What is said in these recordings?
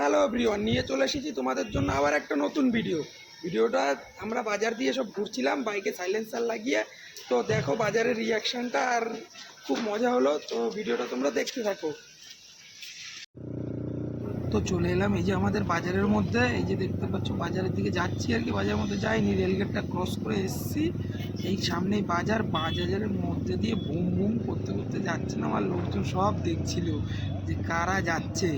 Hello everyone, নিয়ে চলে এসেছি তোমাদের জন্য আবার একটা নতুন ভিডিওটা আমরা বাজার দিয়ে সব ঘুরছিলাম বাইকে সাইলেন্সার লাগিয়ে। তো দেখো বাজারের রিয়াকশানটা, আর খুব মজা হলো। তো ভিডিওটা তোমরা দেখতে থাকো। তো চলে এলাম এই যে আমাদের বাজারের মধ্যে, এই যে দেখতে পাচ্ছ বাজারের দিকে যাচ্ছি আর কি। বাজারের মধ্যে যাইনি, রেলগেটটা ক্রস করে এসেছি। এই সামনেই বাজারের মধ্যে দিয়ে বুম বুম করতে করতে যাচ্ছে না, আমার লোকজন সব দেখছিল যে কারা যাচ্ছে।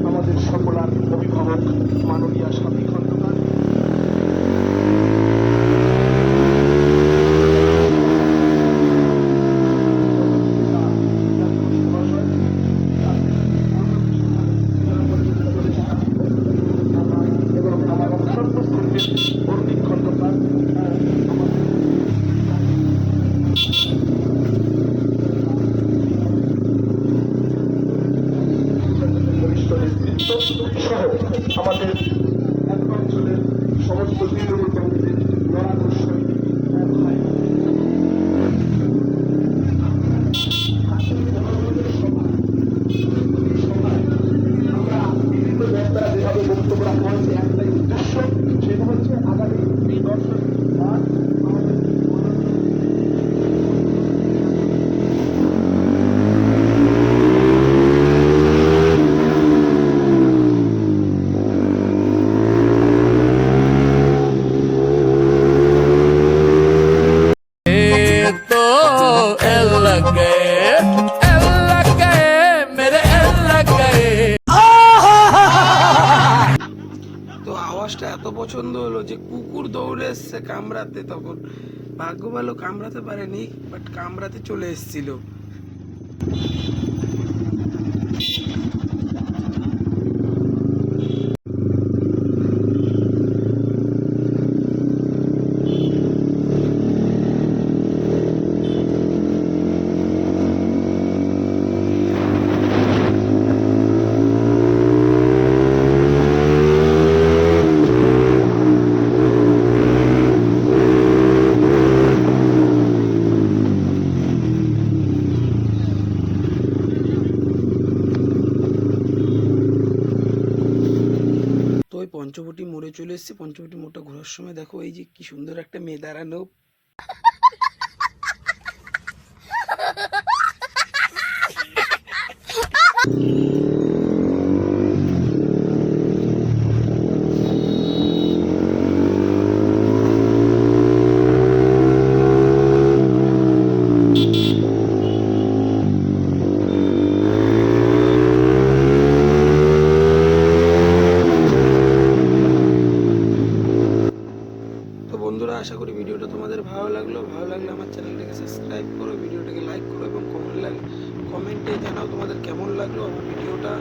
আমাদের সকলার অভিভাবক মাননীয় স্বামী খন্দকার, এবং আমার সর্বশ্রেষ্ঠ অর্ণিক খন্দকার, বরিষ্ঠ নেতৃত্ব সহ আমাদের অঞ্চলের সমস্ত তৃণমূল কংগ্রেসের নরাদর্শ ভাই, আমরা বিভিন্ন বক্তারা যেভাবে বক্তব্য রাখা হয়েছে, একটাই উদ্দেশ্য, সেটা হচ্ছে আগামী 10 মার্চ আমাদের তো আওয়াজটা এত পছন্দ হলো যে কুকুর দৌড়ে এসছে কামড়াতে। তখন ভাগ্য ভালো কামড়াতে পারেনি, বাট কামড়াতে চলে এসেছিল। তো ওই পঞ্চবটি মোড়ে চলে এসেছি। পঞ্চবটি মোড়টা ঘোরার সময় দেখো এই যে কি সুন্দর একটা মেয়ে দাঁড়ানো। তো বন্ধুরা, আশা করি ভিডিওটা তোমাদের ভালো লাগলে আমার চ্যানেলটাকে সাবস্ক্রাইব করো, ভিডিওটাকে লাইক করো এবং কমেন্টে জানাও তোমাদের কেমন লাগলো আমার ভিডিওটা।